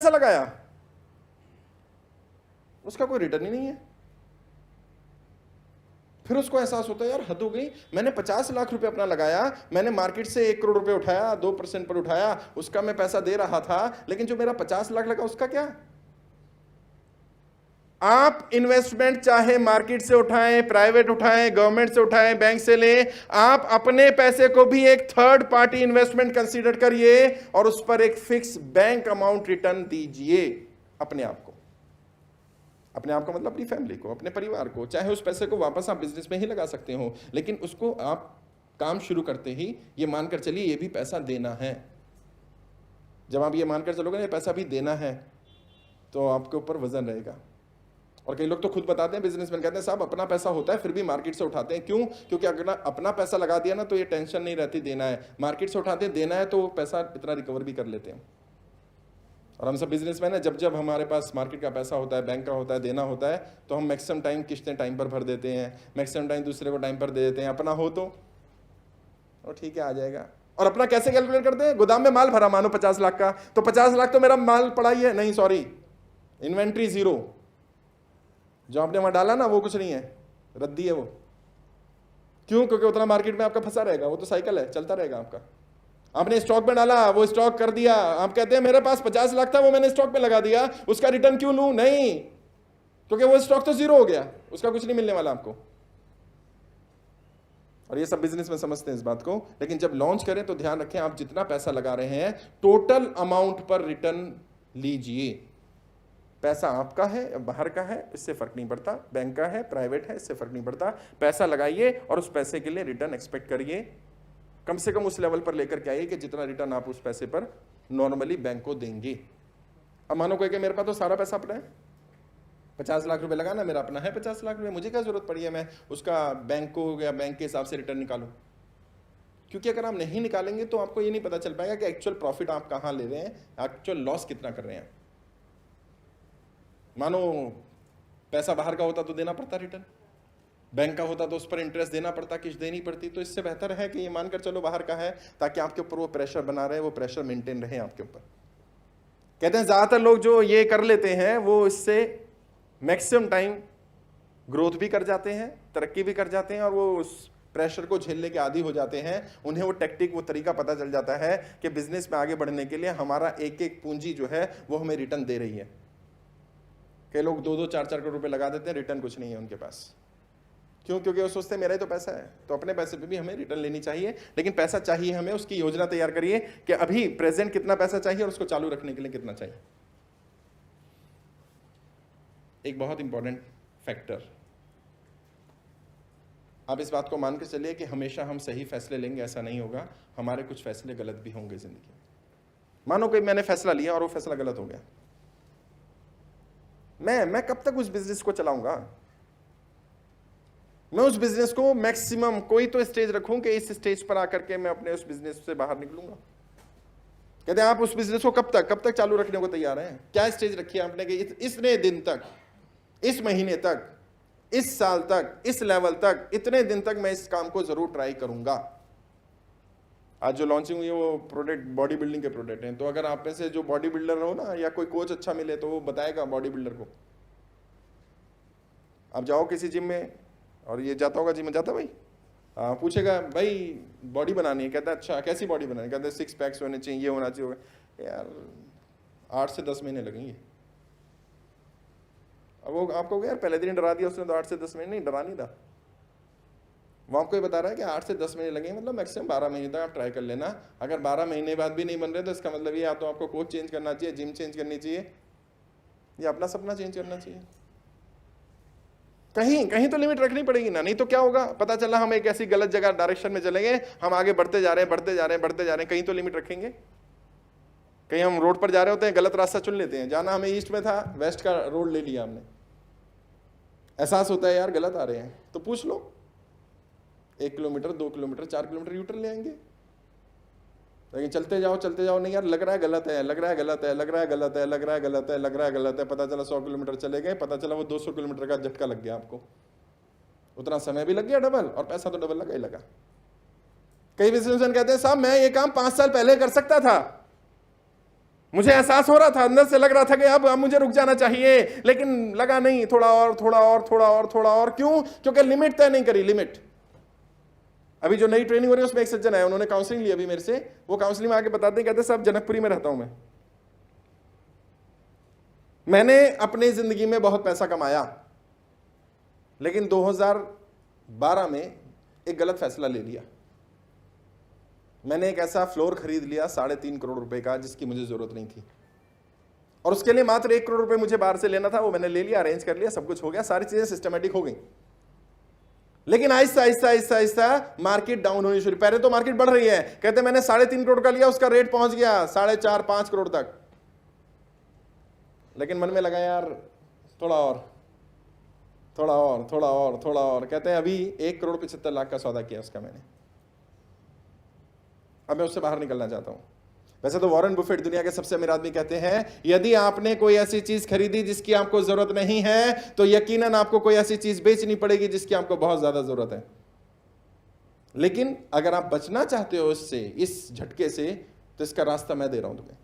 पैसा लगाया, उसका कोई रिटर्न ही नहीं है। फिर उसको एहसास होता है यार हद हो गई, मैंने 50 लाख रुपए अपना लगाया, मैंने मार्केट से 1 करोड़ रुपए उठाया, 2% पर उठाया, उसका मैं पैसा दे रहा था, लेकिन जो मेरा 50 लाख लगा उसका क्या? आप इन्वेस्टमेंट चाहे मार्केट से उठाएं, प्राइवेट उठाएं, गवर्नमेंट से उठाएं, बैंक से लें, आप अपने पैसे को भी एक थर्ड पार्टी इन्वेस्टमेंट कंसीडर करिए और उस पर एक फिक्स बैंक अमाउंट रिटर्न दीजिए अपने आप को। अपने आप को मतलब अपनी फैमिली को, अपने परिवार को। चाहे उस पैसे को वापस आप बिजनेस में ही लगा सकते हो, लेकिन उसको आप काम शुरू करते ही ये मानकर चलिए ये भी पैसा देना है। जब आप ये मानकर चलोगे ये पैसा भी देना है तो आपके ऊपर वजन रहेगा। और कई लोग तो खुद बताते हैं, बिजनेसमैन कहते हैं साहब अपना पैसा होता है फिर भी मार्केट से उठाते हैं। क्यों? क्योंकि अगर अपना पैसा लगा दिया ना तो ये टेंशन नहीं रहती देना है, मार्केट से उठाते हैं देना है तो पैसा इतना रिकवर भी कर लेते हैं। और हम सब बिजनेसमैन है, जब जब हमारे पास मार्केट का पैसा होता है, बैंक का होता है, देना होता है, तो हम मैक्सिमम टाइम किस्तें टाइम पर भर देते हैं, मैक्सिमम टाइम दूसरे को टाइम पर दे देते हैं। अपना हो तो ठीक है आ जाएगा। और अपना कैसे कैलकुलेट करते हैं? गोदाम में माल भरा मानो 50 लाख का, तो 50 लाख तो मेरा माल पड़ा ही है, नहीं सॉरी इन्वेंट्री जीरो, जो आपने वहां डाला ना वो कुछ नहीं है, रद्दी है वो। क्यों? क्योंकि उतना मार्केट में आपका फंसा रहेगा, वो तो साइकिल है, चलता रहेगा आपका। आपने स्टॉक में डाला, वो स्टॉक कर दिया, आप कहते हैं मेरे पास 50 लाख था वो मैंने स्टॉक में लगा दिया, उसका रिटर्न क्यों लूं? नहीं, क्योंकि वो स्टॉक तो जीरो हो गया, उसका कुछ नहीं मिलने वाला आपको। और ये सब बिजनेस में समझते हैं इस बात को, लेकिन जब लॉन्च करें तो ध्यान रखें आप जितना पैसा लगा रहे हैं टोटल अमाउंट पर रिटर्न लीजिए। पैसा आपका है या बाहर का है इससे फर्क नहीं पड़ता, बैंक का है प्राइवेट है इससे फर्क नहीं पड़ता, पैसा लगाइए और उस पैसे के लिए रिटर्न एक्सपेक्ट करिए। कम से कम उस लेवल पर लेकर के आइए कि जितना रिटर्न आप उस पैसे पर नॉर्मली बैंक को देंगे। अब मानो कोई कि मेरे पास तो सारा पैसा अपना है, 50 लाख रुपए लगाना मेरा अपना है, 50 लाख रुपए मुझे क्या जरूरत पड़ी है मैं उसका बैंक को या बैंक के हिसाब से रिटर्न निकालूं? क्योंकि अगर आप नहीं निकालेंगे तो आपको ये नहीं पता चल पाएगा कि एक्चुअल प्रॉफिट आप कहां ले रहे हैं, एक्चुअल लॉस कितना कर रहे हैं। मानो पैसा बाहर का होता तो देना पड़ता रिटर्न, बैंक का होता तो उस पर इंटरेस्ट देना पड़ता, किस्त देनी पड़ती। तो इससे बेहतर है कि ये मानकर चलो बाहर का है, ताकि आपके ऊपर वो प्रेशर बना रहे, वो प्रेशर मेंटेन रहे आपके ऊपर। कहते हैं ज्यादातर लोग जो ये कर लेते हैं वो इससे मैक्सिमम टाइम ग्रोथ भी कर जाते हैं, तरक्की भी कर जाते हैं, और वो उस प्रेशर को झेलने के आदी हो जाते हैं। उन्हें वो टेक्टिक, वो तरीका पता चल जाता है कि बिजनेस में आगे बढ़ने के लिए हमारा एक एक पूंजी जो है वो हमें रिटर्न दे रही है। कई लोग 2-2, 4-4 करोड़ रुपए लगा देते हैं, रिटर्न कुछ नहीं है उनके पास। क्यों? क्योंकि वो सोचते हैं मेरा ही तो पैसा है, तो अपने पैसे पे भी हमें रिटर्न लेनी चाहिए। लेकिन पैसा चाहिए हमें, उसकी योजना तैयार करिए कि अभी प्रेजेंट कितना पैसा चाहिए और उसको चालू रखने के लिए कितना चाहिए। एक बहुत इंपॉर्टेंट फैक्टर, आप इस बात को मान के चलिए कि हमेशा हम सही फैसले लेंगे ऐसा नहीं होगा, हमारे कुछ फैसले गलत भी होंगे जिंदगी में। मानो कि मैंने फैसला लिया और वो फैसला गलत हो गया, मैं कब तक उस बिजनेस को चलाऊंगा? मैं उस बिजनेस को मैक्सिमम कोई तो स्टेज रखूं कि इस स्टेज पर आकर के मैं अपने उस बिजनेस से बाहर निकलूंगा। कहते हैं आप उस बिजनेस को कब तक चालू रखने को तैयार हैं? क्या स्टेज रखी है आपने कि इतने दिन तक, इस महीने तक, इस साल तक, इस लेवल तक, इतने दिन तक मैं इस काम को जरूर ट्राई करूंगा। आज जो लॉन्चिंग हुई है वो प्रोडक्ट बॉडी बिल्डिंग के प्रोडक्ट हैं, तो अगर आप में से जो बॉडी बिल्डर हो ना, या कोई कोच अच्छा मिले तो वो बताएगा बॉडी बिल्डर को। आप जाओ किसी जिम में, और ये जाता होगा जिम में, जाता भाई, पूछेगा भाई बॉडी बनानी है, कहता है अच्छा कैसी बॉडी बनानी, कहता है 6 पैक्स होने चाहिए, ये होना चाहिए। यार 8 से 10 महीने लगेंगे। अब वो आपको यार पहले दिन डरा दिया उसने, तो 8 से 10 महीने नहीं, डरा नहीं था। वो आपको ये बता रहा है कि 8 से 10 महीने लगेंगे, मतलब मैक्सिमम 12 महीने तक आप ट्राई कर लेना। अगर 12 महीने बाद भी नहीं बन रहे तो इसका मतलब ये या तो आपको कोच चेंज करना चाहिए, जिम चेंज करनी चाहिए, या अपना सपना चेंज करना चाहिए। कहीं कहीं तो लिमिट रखनी पड़ेगी ना, नहीं तो क्या होगा, पता चला हम एक ऐसी गलत जगह डायरेक्शन में चलेंगे, हम आगे बढ़ते जा रहे हैं, कहीं तो लिमिट रखेंगे। कहीं हम रोड पर जा रहे होते हैं, गलत रास्ता चुन लेते हैं, जाना हमें ईस्ट में था, वेस्ट का रोड ले लिया हमने, एहसास होता है यार गलत आ रहे हैं, तो पूछ लो 1 किलोमीटर, 2 किलोमीटर, 4 किलोमीटर यूटर्न ले आएंगे। लेकिन चलते जाओ, नहीं यार लग रहा है गलत है, पता चला 100 किलोमीटर चले गए, पता चला वो 200 किलोमीटर का झटका लग गया आपको, उतना समय भी लग गया डबल, और पैसा तो डबल लगा ही लगा। कई बिजनेसमैन कहते हैं साहब मैं ये काम 5 साल पहले कर सकता था, मुझे एहसास हो रहा था, अंदर से लग रहा था कि अब मुझे रुक जाना चाहिए, लेकिन लगा नहीं, थोड़ा और थोड़ा और थोड़ा और थोड़ा और। क्यों? क्योंकि लिमिट तय नहीं करी। लिमिट, अभी जो नई ट्रेनिंग हो रही है उसमें एक सज्जन है, उन्होंने काउंसलिंग ली अभी मेरे से। वो काउंसलिंग में आके बताते हैं, कहते साहब जनकपुरी में रहता हूं मैंने अपनी जिंदगी में बहुत पैसा कमाया, लेकिन 2012 में एक गलत फैसला ले लिया। मैंने एक ऐसा फ्लोर खरीद लिया 3.5 करोड़ रुपए का, जिसकी मुझे जरूरत नहीं थी, और उसके लिए मात्र 1 करोड़ रुपए मुझे बाहर से लेना था। वो मैंने ले लिया, अरेंज कर लिया, सब कुछ हो गया, सारी चीजें सिस्टमेटिक हो गई। लेकिन आहिस्ता आहिस्ता आहिस्ता आहिस्ता मार्केट डाउन होनी शुरू। पहले तो मार्केट बढ़ रही है, कहते मैंने 3.5 करोड़ का लिया, उसका रेट पहुंच गया 4.5-5 करोड़ तक। लेकिन मन में लगा यार थोड़ा और थोड़ा और थोड़ा और थोड़ा और। कहते हैं अभी 1 करोड़ 75 लाख का सौदा किया उसका मैंने। अब मैं उससे बाहर निकलना चाहता हूं। वैसे तो वॉरेन बुफेट दुनिया के सबसे अमीर आदमी कहते हैं, यदि आपने कोई ऐसी चीज खरीदी जिसकी आपको जरूरत नहीं है, तो यकीनन आपको कोई ऐसी चीज बेचनी पड़ेगी जिसकी आपको बहुत ज्यादा जरूरत है। लेकिन अगर आप बचना चाहते हो इससे, इस झटके से, तो इसका रास्ता मैं दे रहा हूं तुम्हें।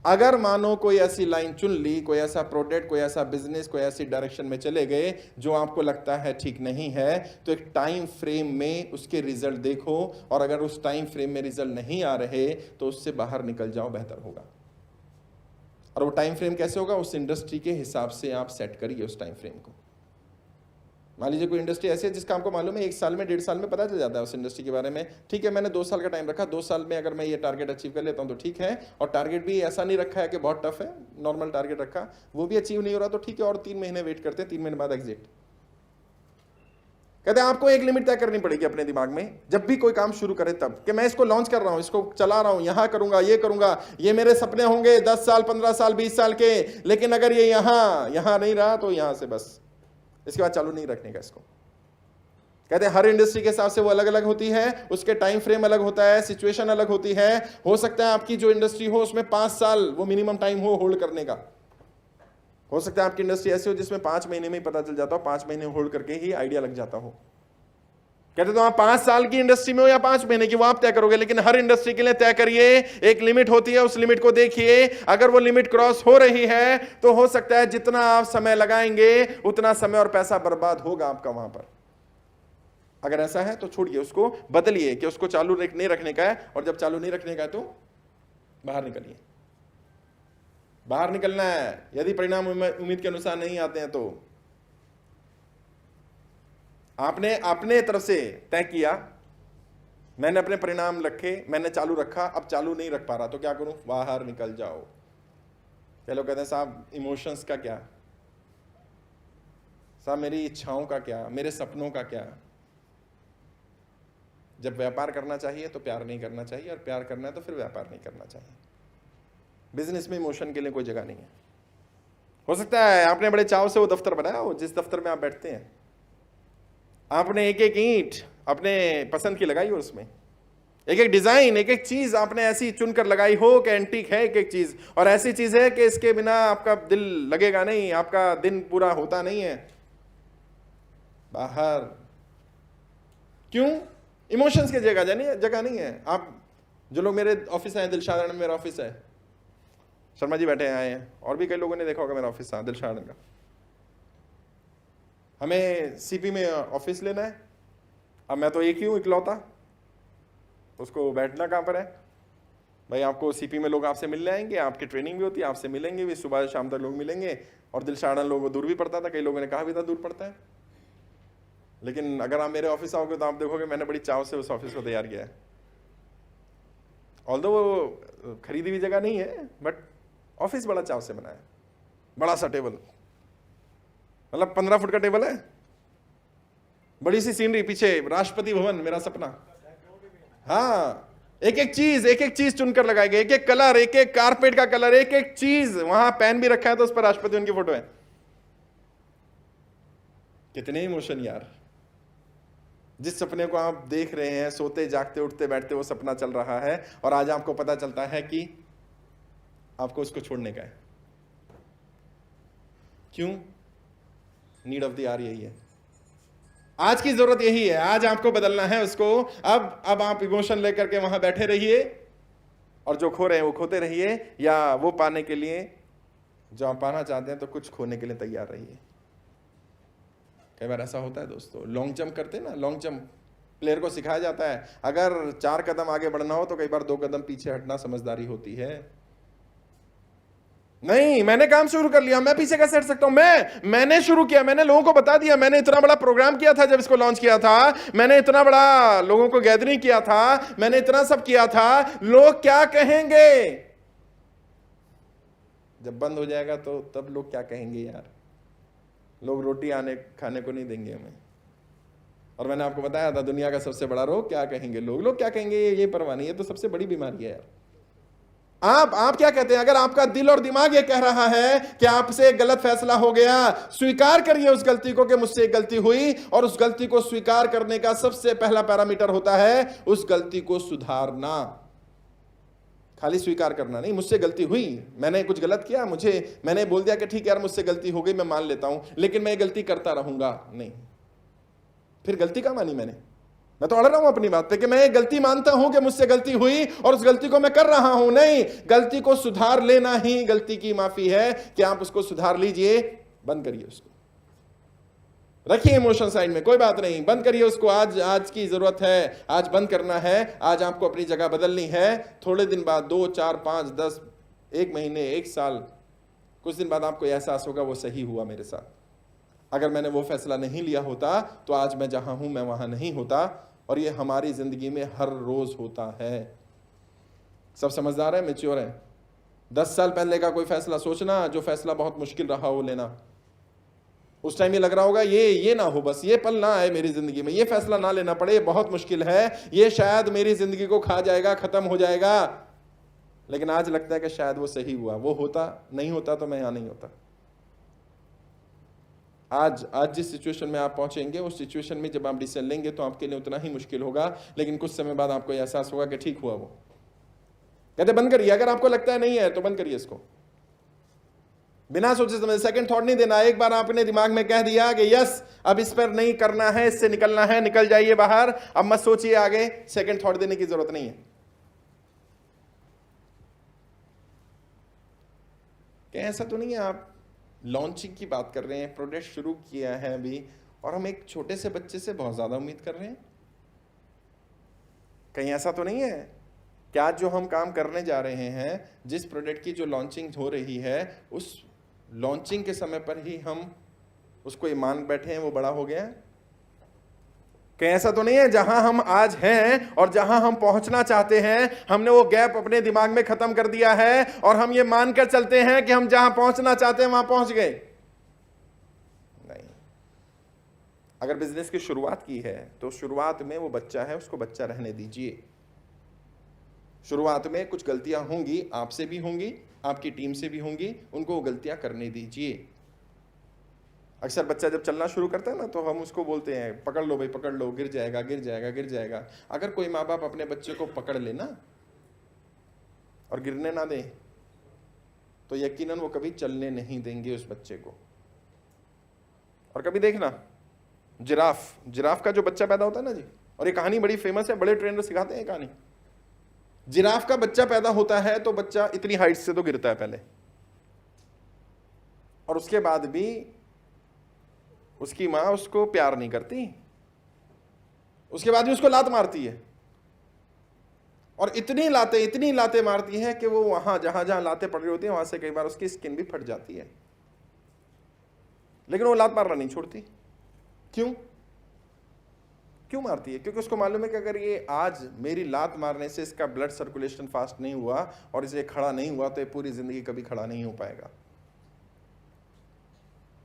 अगर मानो कोई ऐसी लाइन चुन ली, कोई ऐसा प्रोडक्ट, कोई ऐसा बिजनेस, कोई ऐसी डायरेक्शन में चले गए जो आपको लगता है ठीक नहीं है, तो एक टाइम फ्रेम में उसके रिजल्ट देखो, और अगर उस टाइम फ्रेम में रिजल्ट नहीं आ रहे तो उससे बाहर निकल जाओ, बेहतर होगा। और वो टाइम फ्रेम कैसे होगा? उस इंडस्ट्री के हिसाब से आप सेट करिए उस टाइम फ्रेम को। मान लीजिए कोई इंडस्ट्री ऐसी है जिसका आपको मालूम है 1 साल में 1.5 साल में पता चल जाता है उस इंडस्ट्री के बारे में, ठीक है मैंने 2 साल का टाइम रखा, 2 साल में अगर मैं ये टारगेट अचीव कर लेता हूं तो ठीक है, और टारगेट भी ऐसा नहीं रखा है कि बहुत टफ है, नॉर्मल टारगेट रखा, वो भी अचीव नहीं हो रहा तो ठीक है, और 3 महीने वेट करते हैं, 3 महीने बाद एग्जिट। कहते हैं आपको एक लिमिट तय करनी पड़ेगी अपने दिमाग में, जब भी कोई काम शुरू करे तब, कि मैं इसको लॉन्च कर रहा हूं, इसको चला रहा हूं, यहां करूंगा, ये मेरे सपने होंगे 10 साल 15 साल 20 साल के, लेकिन अगर ये यहां नहीं रहा तो यहां से बस इसके बाद चालू नहीं रखने का इसको। कहते हैं हर इंडस्ट्री के हिसाब से वो अलग अलग होती है, उसके टाइम फ्रेम अलग होता है, सिचुएशन अलग होती है। हो सकता है आपकी जो इंडस्ट्री हो उसमें 5 साल वो मिनिमम टाइम हो होल्ड करने का, हो सकता है आपकी इंडस्ट्री ऐसी हो जिसमें 5 महीने में ही पता चल जाता हो, 5 महीने होल्ड करके ही आइडिया लग जाता हो। कहते तो आप 5 साल की इंडस्ट्री में हो या 5 महीने की, वो आप तय करोगे, लेकिन हर इंडस्ट्री के लिए तय करिए, एक लिमिट होती है, उस लिमिट को देखिए। अगर वो लिमिट क्रॉस हो रही है तो हो सकता है जितना आप समय लगाएंगे उतना समय और पैसा बर्बाद होगा आपका वहां पर। अगर ऐसा है तो छोड़िए, उसको बदलिए कि उसको चालू नहीं रखने का है, और जब चालू नहीं रखने का है तो बाहर निकलिए। बाहर निकलना है। यदि परिणाम उम्मीद के अनुसार नहीं आते हैं तो आपने अपने तरफ से तय किया, मैंने अपने परिणाम रखे, मैंने चालू रखा, अब चालू नहीं रख पा रहा तो क्या करूं? बाहर निकल जाओ। क्या लोग कहते हैं साहब इमोशंस का क्या, साहब मेरी इच्छाओं का क्या, मेरे सपनों का क्या? जब व्यापार करना चाहिए तो प्यार नहीं करना चाहिए, और प्यार करना है तो फिर व्यापार नहीं करना चाहिए। बिजनेस में इमोशन के लिए कोई जगह नहीं है। हो सकता है आपने बड़े चाव से वो दफ्तर बनाया हो जिस दफ्तर में आप बैठते हैं, आपने एक एक ईंट अपने पसंद की लगाई हो, उसमें एक एक डिजाइन, एक एक चीज आपने ऐसी चुनकर लगाई हो कि एंटीक है एक एक चीज, और ऐसी चीज है कि इसके बिना आपका दिल लगेगा नहीं, आपका दिन पूरा होता नहीं है। बाहर क्यों? इमोशंस की जगह नहीं है। आप जो लोग मेरे ऑफिस आए, दिलशाद में मेरा ऑफिस है, शर्मा जी बैठे आए हैं, और भी कई लोगों ने देखा होगा मेरा ऑफिस दिलशाद का। हमें सीपी में ऑफिस लेना है, अब मैं तो एक ही हूं इकलौता, उसको बैठना कहां पर है भाई? आपको सीपी में लोग आपसे मिलने आएंगे, आपकी ट्रेनिंग भी होती है, आपसे मिलेंगे भी, सुबह शाम तक लोग मिलेंगे, और दिलशाद लोगों को दूर भी पड़ता था, कई लोगों ने कहा भी था दूर पड़ता है। लेकिन अगर आप मेरे ऑफिस आओगे तो आप देखोगे मैंने बड़ी चाव से उस ऑफिस को तैयार किया है। ऑल्दो वो खरीदी हुई जगह नहीं है, बट ऑफिस बड़ा चाव से बनाया। बड़ा सा टेबल, मतलब 15 फुट का टेबल है, बड़ी सी सीनरी, पीछे राष्ट्रपति भवन, मेरा सपना। हाँ, एक एक चीज चुनकर लगाई गई, एक एक कलर, एक एक कारपेट का कलर, एक एक चीज। वहां पेन भी रखा है तो उस पर राष्ट्रपति उनकी फोटो है। कितने इमोशन यार। जिस सपने को आप देख रहे हैं, सोते जागते उठते बैठते वो सपना चल रहा है, और आज आपको पता चलता है कि आपको उसको छोड़ने का है। क्यों? नीड ऑफ द आवर यही है, आज की जरूरत यही है, आज आपको बदलना है उसको। अब आप इमोशन लेकर के वहां बैठे रहिए, और जो खो रहे हैं वो खोते रहिए, या वो पाने के लिए जो आप पाना चाहते हैं तो कुछ खोने के लिए तैयार रहिए। कई बार ऐसा होता है दोस्तों, लॉन्ग जंप करते हैं ना, लॉन्ग जंप प्लेयर को सिखाया जाता है, अगर 4 कदम आगे बढ़ना हो तो कई बार 2 कदम पीछे हटना समझदारी होती है। नहीं, मैंने काम शुरू कर लिया, मैं पीछे कैसे हट सकता हूं? मैंने शुरू किया, मैंने लोगों को बता दिया, मैंने इतना बड़ा प्रोग्राम किया था जब इसको लॉन्च किया था, मैंने इतना बड़ा लोगों को गैदरिंग किया था, मैंने इतना सब किया था, लोग क्या कहेंगे? जब बंद हो जाएगा तो तब लोग क्या कहेंगे यार? लोग रोटी खाने को नहीं देंगे हमें। और मैंने आपको बताया था दुनिया का सबसे बड़ा रोग क्या कहेंगे लोग क्या कहेंगे, ये परवाह नहीं, ये तो सबसे बड़ी बीमारी है यार। आप क्या कहते हैं? अगर आपका दिल और दिमाग ये कह रहा है कि आपसे एक गलत फैसला हो गया, स्वीकार करिए उस गलती को कि मुझसे एक गलती हुई, और उस गलती को स्वीकार करने का सबसे पहला पैरामीटर होता है उस गलती को सुधारना। खाली स्वीकार करना नहीं, मुझसे गलती हुई, मैंने कुछ गलत किया, मैंने बोल दिया कि ठीक है यार मुझसे गलती हो गई, मैं मान लेता हूं, लेकिन मैं ये गलती करता रहूंगा नहीं। फिर गलती का मानी मैं तो अड़ रहा हूं अपनी बात पे कि मैं ये गलती मानता हूं कि मुझसे गलती हुई और उस गलती को मैं कर रहा हूं। नहीं, गलती को सुधार लेना ही गलती की माफी है कि आप उसको सुधार लीजिए, बंद करिए उसको, रखिए इमोशन साइड में, कोई बात नहीं, बंद करिए उसको। आज की जरूरत है, आज बंद करना है, आज आपको अपनी जगह बदलनी है। थोड़े दिन बाद 2, 4, 5, 10, 1 महीने, 1 साल, कुछ दिन बाद आपको एहसास होगा वो सही हुआ मेरे साथ। अगर मैंने वो फैसला नहीं लिया होता तो आज मैं जहां हूं मैं वहां नहीं होता। और ये हमारी जिंदगी में हर रोज होता है। सब समझदार है, मैच्योर है। 10 साल पहले का कोई फैसला सोचना, जो फैसला बहुत मुश्किल रहा हो लेना, उस टाइम ये लग रहा होगा ये ना हो, बस ये पल ना आए मेरी जिंदगी में, ये फैसला ना लेना पड़े, ये बहुत मुश्किल है, ये शायद मेरी जिंदगी को खा जाएगा, खत्म हो जाएगा। लेकिन आज लगता है कि शायद वो सही हुआ, वो होता नहीं होता तो मैं यहां नहीं होता। आज जिस सिचुएशन में आप पहुंचेंगे उस सिचुएशन में जब आप डिसीजन लेंगे तो आपके लिए उतना ही मुश्किल होगा, लेकिन कुछ समय बाद आपको एहसास होगा कि ठीक हुआ वो। कहते बंद करिए, अगर आपको लगता है नहीं है तो बंद करिए इसको, बिना सोचे समझे, सेकंड थॉट नहीं देना। एक बार आपने दिमाग में कह दिया कि यस अब इस पर नहीं करना है, इससे निकलना है, निकल जाइए बाहर, अब मत सोचिए आगे, सेकंड थॉट देने की जरूरत नहीं है। क्या ऐसा तो नहीं है आप लॉन्चिंग की बात कर रहे हैं, प्रोडक्ट शुरू किया है अभी, और हम एक छोटे से बच्चे से बहुत ज्यादा उम्मीद कर रहे हैं? कहीं ऐसा तो नहीं है क्या जो हम काम करने जा रहे हैं, जिस प्रोडक्ट की जो लॉन्चिंग हो रही है, उस लॉन्चिंग के समय पर ही हम उसको मान बैठे हैं वो बड़ा हो गया है? कहीं ऐसा तो नहीं है जहां हम आज हैं और जहां हम पहुंचना चाहते हैं, हमने वो गैप अपने दिमाग में खत्म कर दिया है और हम ये मानकर चलते हैं कि हम जहां पहुंचना चाहते हैं वहां पहुंच गए? नहीं। अगर बिजनेस की शुरुआत की है तो शुरुआत में वो बच्चा है, उसको बच्चा रहने दीजिए। शुरुआत में कुछ गलतियां होंगी, आपसे भी होंगी, आपकी टीम से भी होंगी, उनको वो गलतियां करने दीजिए। अक्सर बच्चा जब चलना शुरू करता है ना तो हम उसको बोलते हैं पकड़ लो भाई, पकड़ लो, गिर जाएगा गिर जाएगा गिर जाएगा। अगर कोई माँ बाप अपने बच्चे को पकड़ ले ना और गिरने ना दे तो यकीनन वो कभी चलने नहीं देंगे उस बच्चे को। और कभी देखना जिराफ का जो बच्चा पैदा होता है ना जी, और ये कहानी बड़ी फेमस है, बड़े ट्रेनर सिखाते हैं कहानी। जिराफ का बच्चा पैदा होता है तो बच्चा इतनी हाइट से तो गिरता है पहले, और उसके बाद भी उसकी मां उसको प्यार नहीं करती, उसके बाद भी उसको लात मारती है, और इतनी लाते मारती है कि वो वहां जहां लातें पड़ रही होती हैं वहां से कई बार उसकी स्किन भी फट जाती है, लेकिन वो लात मारना नहीं छोड़ती। क्यों मारती है? क्योंकि उसको मालूम है कि अगर ये आज मेरी लात मारने से इसका ब्लड सर्कुलेशन फास्ट नहीं हुआ और इसे खड़ा नहीं हुआ तो ये पूरी जिंदगी कभी खड़ा नहीं हो पाएगा।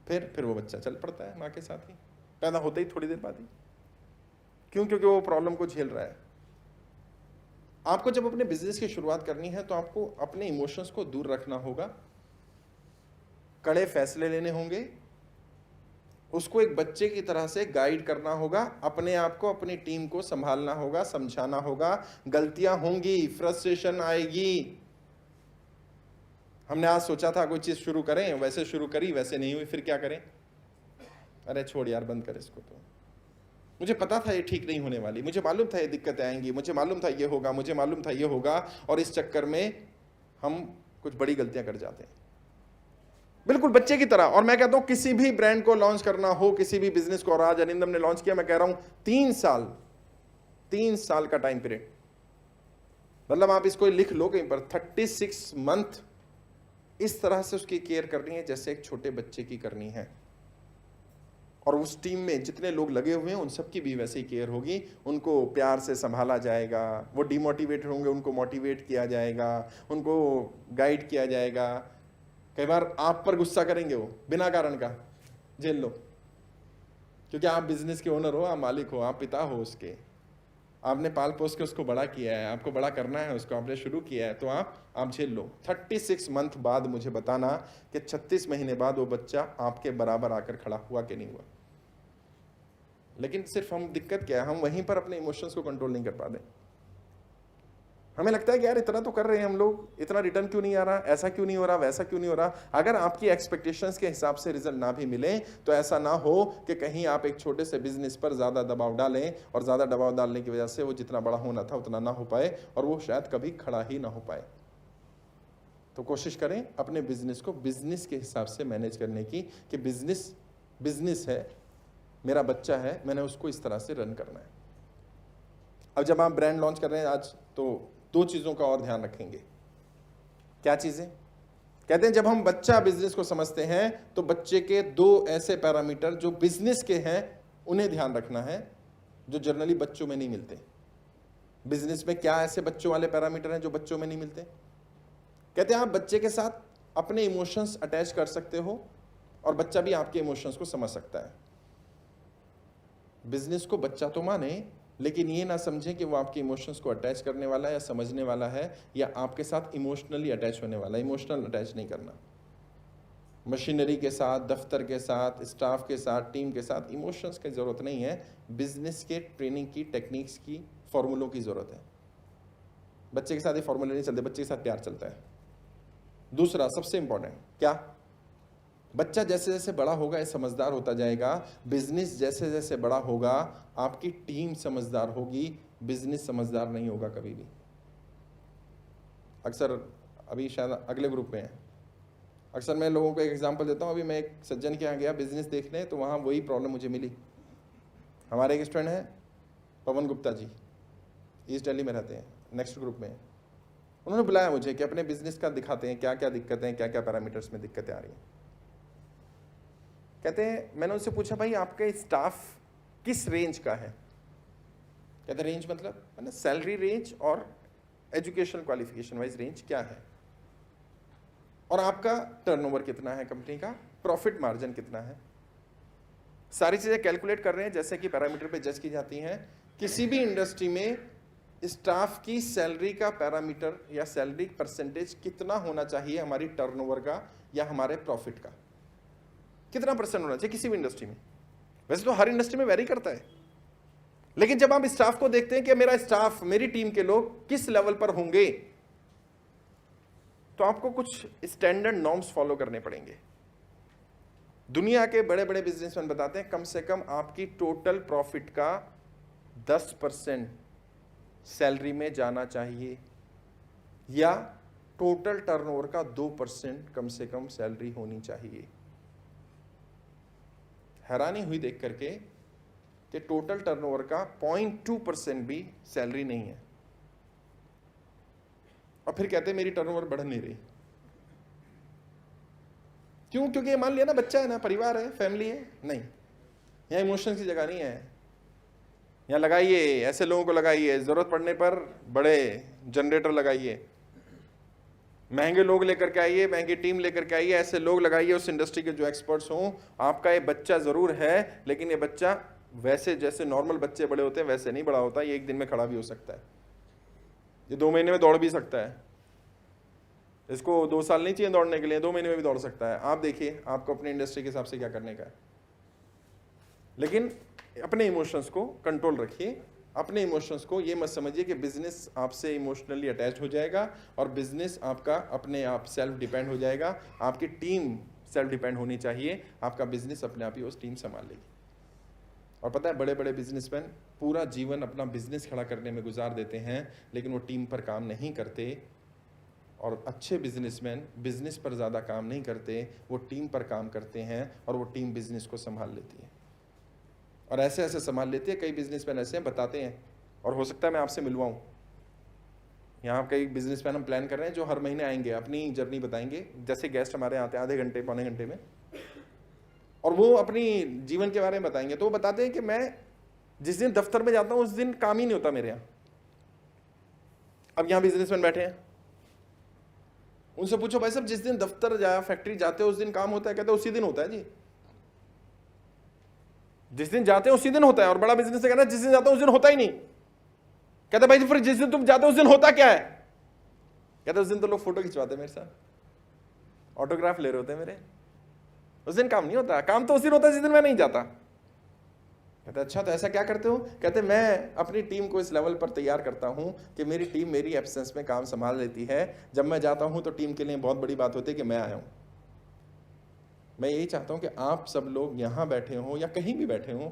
फिर वो बच्चा चल पड़ता है माँ के साथ ही, पैदा होते ही थोड़ी देर बाद ही। क्यों? क्योंकि वो प्रॉब्लम को झेल रहा है। आपको जब अपने बिजनेस की शुरुआत करनी है तो आपको अपने इमोशंस को दूर रखना होगा, कड़े फैसले लेने होंगे, उसको एक बच्चे की तरह से गाइड करना होगा, अपने आप को अपनी टीम को संभालना होगा, समझाना होगा। गलतियां होंगी, फ्रस्ट्रेशन आएगी। हमने आज सोचा था कोई चीज शुरू करें, वैसे शुरू करी, वैसे नहीं हुई, फिर क्या करें? अरे छोड़ यार, बंद कर इसको। तो मुझे पता था ये ठीक नहीं होने वाली, मुझे मालूम था ये दिक्कतें आएंगी, मुझे मालूम था ये होगा, मुझे मालूम था ये होगा, और इस चक्कर में हम कुछ बड़ी गलतियां कर जाते हैं, बिल्कुल बच्चे की तरह। और मैं कहता हूं किसी भी ब्रांड को लॉन्च करना हो, किसी भी बिजनेस को, और आज अरिंदम ने लॉन्च किया, मैं कह रहा हूं 3 साल का टाइम पीरियड, मतलब आप इसको लिख लो कहीं पर, 36 मंथ इस तरह से उसकी केयर करनी है जैसे एक छोटे बच्चे की करनी है। और उस टीम में जितने लोग लगे हुए हैं उन सबकी भी वैसे ही केयर होगी, उनको प्यार से संभाला जाएगा, वो डिमोटिवेटेड होंगे उनको मोटिवेट किया जाएगा, उनको गाइड किया जाएगा। कई बार आप पर गुस्सा करेंगे वो बिना कारण का, झेल लो, क्योंकि आप बिजनेस के ओनर हो, आप मालिक हो, आप पिता हो उसके, आपने पाल पोस के उसको बड़ा किया है, आपको बड़ा करना है उसको, आपने शुरू किया है, तो आप झेल लो। 36 मंथ बाद मुझे बताना कि 36 महीने बाद वो बच्चा आपके बराबर आकर खड़ा हुआ कि नहीं हुआ। लेकिन सिर्फ हम दिक्कत क्या है, हम वहीं पर अपने इमोशंस को कंट्रोल नहीं कर पाते। हमें लगता है कि यार इतना तो कर रहे हैं हम लोग, इतना रिटर्न क्यों नहीं आ रहा, ऐसा क्यों नहीं हो रहा, वैसा क्यों नहीं हो रहा। अगर आपकी एक्सपेक्टेशंस के हिसाब से रिजल्ट ना भी मिले तो ऐसा ना हो कि कहीं आप एक छोटे से बिजनेस पर ज्यादा दबाव डालें, और ज्यादा दबाव डालने की वजह से वो जितना बड़ा होना था उतना ना हो पाए, और वो शायद कभी खड़ा ही ना हो पाए। तो कोशिश करें अपने बिजनेस को बिजनेस के हिसाब से मैनेज करने की, कि बिजनेस है, मेरा बच्चा है, मैंने उसको इस तरह से रन करना है। अब जब आप ब्रांड लॉन्च कर रहे हैं आज, तो 2 चीजों का और ध्यान रखेंगे। क्या चीजें? कहते हैं जब हम बच्चा बिजनेस को समझते हैं तो बच्चे के 2 ऐसे पैरामीटर जो बिजनेस के हैं उन्हें ध्यान रखना है, जो जनरली बच्चों में नहीं मिलते। बिजनेस में क्या ऐसे बच्चों वाले पैरामीटर हैं जो बच्चों में नहीं मिलते? कहते हैं आप बच्चे के साथ अपने इमोशंस अटैच कर सकते हो, और बच्चा भी आपके इमोशंस को समझ सकता है। बिजनेस को बच्चा तो माने, लेकिन ये ना समझें कि वो आपके इमोशंस को अटैच करने वाला है या समझने वाला है, या आपके साथ इमोशनली अटैच होने वाला है। इमोशनल अटैच नहीं करना। मशीनरी के साथ, दफ्तर के साथ, स्टाफ के साथ, टीम के साथ इमोशंस की ज़रूरत नहीं है। बिजनेस के ट्रेनिंग की, टेक्निक्स की, फॉर्मूलों की ज़रूरत है। बच्चे के साथ ये फॉर्मूले नहीं चलते, बच्चे के साथ प्यार चलता है। दूसरा सबसे इंपॉर्टेंट क्या, बच्चा जैसे जैसे बड़ा होगा ये समझदार होता जाएगा, बिजनेस जैसे जैसे बड़ा होगा आपकी टीम समझदार होगी, बिजनेस समझदार नहीं होगा कभी भी। अक्सर अभी शायद अगले ग्रुप में है, अक्सर मैं लोगों को एक एग्जांपल देता हूँ। अभी मैं एक सज्जन के यहाँ गया बिजनेस देखने, तो वहाँ वही प्रॉब्लम मुझे मिली। हमारे एक स्टूडेंट हैं पवन गुप्ता जी, ईस्ट दिल्ली में रहते हैं, नेक्स्ट ग्रुप में। उन्होंने बुलाया मुझे कि अपने बिजनेस का दिखाते हैं क्या क्या दिक्कतें हैं, क्या क्या पैरामीटर्स में दिक्कतें आ रही हैं। कहते हैं, मैंने उनसे पूछा भाई आपका स्टाफ किस रेंज का है? कहते रेंज मतलब सैलरी रेंज और एजुकेशन क्वालिफिकेशन वाइज रेंज क्या है, और आपका टर्नओवर कितना है, कंपनी का प्रॉफिट मार्जिन कितना है। सारी चीजें कैलकुलेट कर रहे हैं जैसे कि पैरामीटर पे जज की जाती हैं। किसी भी इंडस्ट्री में स्टाफ की सैलरी का पैरामीटर या सैलरी परसेंटेज कितना होना चाहिए, हमारी टर्नओवर का या हमारे प्रॉफिट का कितना परसेंट होना चाहिए किसी भी इंडस्ट्री में। वैसे तो हर इंडस्ट्री में वेरी करता है, लेकिन जब आप स्टाफ को देखते हैं कि मेरा स्टाफ, मेरी टीम के लोग किस लेवल पर होंगे, तो आपको कुछ स्टैंडर्ड नॉर्म्स फॉलो करने पड़ेंगे। दुनिया के बड़े बड़े बिजनेसमैन बताते हैं कम से कम आपकी टोटल प्रॉफिट का 10% सैलरी में जाना चाहिए, या टोटल टर्नओवर का 2% कम से कम सैलरी होनी चाहिए। हैरानी हुई देख करके कि टोटल टर्नओवर का 0.2% भी सैलरी नहीं है, और फिर कहते हैं मेरी टर्नओवर बढ़ नहीं रही। क्यों? क्योंकि मान लिया ना बच्चा है ना, परिवार है, फैमिली है, नहीं, यहाँ इमोशंस की जगह नहीं है। यहाँ लगाइए ऐसे लोगों को लगाइए, जरूरत पड़ने पर बड़े जनरेटर लगाइए, महंगे लोग लेकर के आइए, महंगी टीम लेकर के आइए, ऐसे लोग लगाइए उस इंडस्ट्री के जो एक्सपर्ट्स हों। आपका ये बच्चा जरूर है, लेकिन ये बच्चा वैसे जैसे नॉर्मल बच्चे बड़े होते हैं वैसे नहीं बड़ा होता। ये 1 दिन में खड़ा भी हो सकता है, ये 2 महीने में दौड़ भी सकता है। इसको 2 साल नहीं चाहिए दौड़ने के लिए, 2 महीने में भी दौड़ सकता है। आप देखिए आपको अपनी इंडस्ट्री के हिसाब से क्या करने का है, लेकिन अपने इमोशंस को कंट्रोल रखिए। अपने इमोशंस को ये मत समझिए कि बिजनेस आपसे इमोशनली अटैच हो जाएगा और बिजनेस आपका अपने आप सेल्फ डिपेंड हो जाएगा। आपकी टीम सेल्फ डिपेंड होनी चाहिए, आपका बिजनेस अपने आप ही उस टीम संभाल लेगी। और पता है, बड़े बड़े बिजनेसमैन पूरा जीवन अपना बिजनेस खड़ा करने में गुजार देते हैं, लेकिन वो टीम पर काम नहीं करते। और अच्छे बिजनेसमैन बिजनेस पर ज़्यादा काम नहीं करते, वो टीम पर काम करते हैं, और वो टीम बिजनेस को संभाल लेती है। और ऐसे ऐसे संभाल लेती है। कई बिजनेसमैन ऐसे हैं, बताते हैं, और हो सकता है मैं आपसे मिलवाऊं। यहाँ कई बिजनेसमैन हम प्लान कर रहे हैं जो हर महीने आएंगे, अपनी जर्नी बताएंगे। जैसे गेस्ट हमारे आते हैं आधे घंटे पौने घंटे में, और वो अपनी जीवन के बारे में बताएंगे। तो वो बताते हैं कि मैं जिस दिन दफ्तर में जाता हूं उस दिन काम ही नहीं होता मेरे यहाँ। अब यहाँ बिजनेसमैन बैठे हैं, उनसे पूछो भाई साहब, जिस दिन दफ्तर या फैक्ट्री जाते हो उस दिन काम होता है? कहते हैं उसी दिन होता है जी, जिस दिन जाते हैं उसी दिन होता है। और बड़ा बिजनेस कहना है जिस दिन जाता हूं उस दिन होता ही नहीं। कहते भाई फिर जिस दिन तुम जाते हो उस दिन होता क्या है? कहते उस दिन तो लोग फोटो खिंचवाते मेरे साथ, ऑटोग्राफ ले रहे होते मेरे, उस दिन काम नहीं होता। काम तो उस दिन होता है जिस दिन मैं नहीं जाता। कहते अच्छा, तो ऐसा क्या करते हो? कहते मैं अपनी टीम को इस लेवल पर तैयार करता हूं कि मेरी टीम मेरी एब्सेंस में काम संभाल लेती है। जब मैं जाता हूं तो टीम के लिए बहुत बड़ी बात होती है कि मैं आया हूं। मैं यही चाहता हूं कि आप सब लोग यहां बैठे हों या कहीं भी बैठे हों,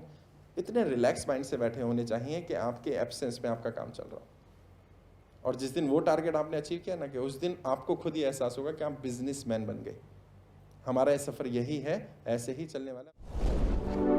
इतने रिलैक्स माइंड से बैठे होने चाहिए कि आपके एब्सेंस में आपका काम चल रहा हो। और जिस दिन वो टारगेट आपने अचीव किया ना, कि उस दिन आपको खुद ही एहसास होगा कि आप बिजनेसमैन बन गए। हमारा ये सफ़र यही है, ऐसे ही चलने वाला।